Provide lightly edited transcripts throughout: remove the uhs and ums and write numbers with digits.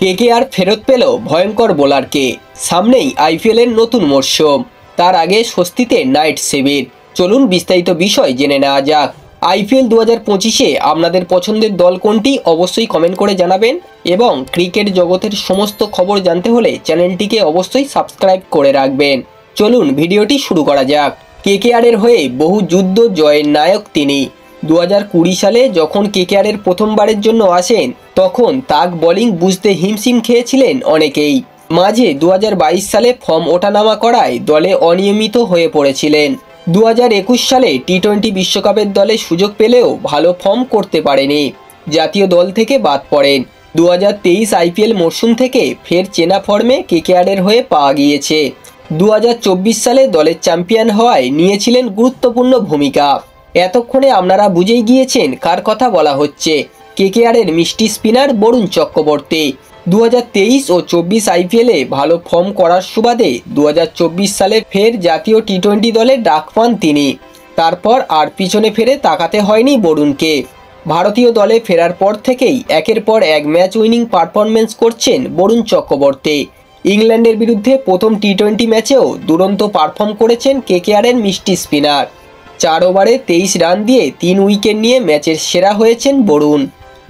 KKR ফেরত পেল ভয়ঙ্কর বোলারকে। সামনেই আইপিএলের নতুন মরশুম, তার আগে স্বস্তিতে নাইট শিবির। চলুন বিস্তারিত বিষয় জেনে নেওয়া যাক। আইপিএল 2025-এ আপনাদের পছন্দের দল কোনটি অবশ্যই কমেন্ট করে জানাবেন, এবং ক্রিকেট জগতের সমস্ত খবর জানতে হলে চ্যানেলটিকে অবশ্যই সাবস্ক্রাইব করে রাখবেন। চলুন ভিডিওটি শুরু করা যাক। কেকেআরের হয়ে বহু যুদ্ধ জয়ের নায়ক তিনি। 2020 সালে যখন কেকেআরের প্রথমবারের জন্য আসেন, তখন তাক বোলিং বুঝতে হিমশিম খেয়েছিলেন অনেকেই। মাঝে 2022 সালে ফর্ম ওঠানামা করায় দলে অনিয়মিত হয়ে পড়েছিলেন। 2021 সালে টি-20 বিশ্বকাপের দলে সুযোগ পেলেও ভালো ফর্ম করতে পারেনি, জাতীয় দল থেকে বাদ পড়েন। 2023 আইপিএল মরশুম থেকে ফের চেনা ফর্মে কেকেআরের হয়ে পাওয়া গিয়েছে। 2024 সালে দলের চ্যাম্পিয়ন হওয়ায় নিয়েছিলেন গুরুত্বপূর্ণ ভূমিকা। এতক্ষণে আপনারা বুঝেই গিয়েছেন কার কথা বলা হচ্ছে, কেকেআরের মিষ্টি স্পিনার বরুণ চক্রবর্তী। 2023 ও 24 আইপিএলে ভালো ফর্ম করার সুবাদে 2024 সালে ফের জাতীয় টি-20 দলে ডাক পান তিনি। তারপর আর পিছনে ফিরে তাকাতে হয়নি বরুণকে। ভারতীয় দলে ফেরার পর থেকেই একের পর এক ম্যাচ উইনিং পারফরমেন্স করছেন বরুণ চক্রবর্তী। ইংল্যান্ডের বিরুদ্ধে প্রথম টি-20 ম্যাচেও দুরন্ত পারফর্ম করেছেন কেকেআরের মিষ্টি স্পিনার। 4 ওভারে 23 রান দিয়ে 3 উইকেট নিয়ে ম্যাচের সেরা হয়েছেন বরুণ।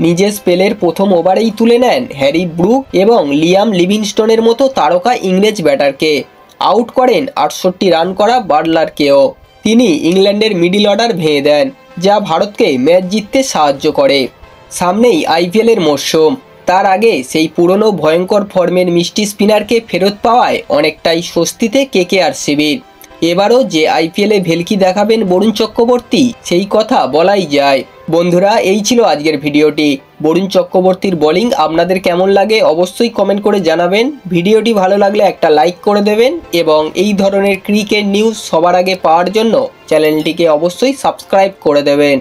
নিজের স্পেলের প্রথম ওভারেই তুলে নেন হ্যারি ব্রুক এবং লিয়াম লিভিংস্টোনের মতো তারকা ইংরেজ ব্যাটারকে। আউট করেন 68 রান করা বাটলারকেও। তিনি ইংল্যান্ডের মিডল অর্ডার ভেঙে দেন, যা ভারতকে ম্যাচ জিততে সাহায্য করে। সামনেই আইপিএলের মরশুম, তার আগে সেই পুরনো ভয়ঙ্কর ফর্মের মিষ্টি স্পিনারকে ফেরত পাওয়ায় অনেকটাই স্বস্তিতে কেকেআর শিবির। এবারও যে আইপিএলে ভেলকি দেখাবেন বরুণ চক্রবর্তী, সেই কথা বলাই যায়। বন্ধুরা, এই ছিল আজকের ভিডিওটি। বরুণ চক্রবর্তীর বোলিং আপনাদের কেমন লাগে অবশ্যই কমেন্ট করে জানাবেন। ভিডিওটি ভালো লাগলে একটা লাইক করে দেবেন, এবং এই ধরনের ক্রিকেট নিউজ সবার আগে পাওয়ার জন্য চ্যানেলটিকে অবশ্যই সাবস্ক্রাইব করে দেবেন।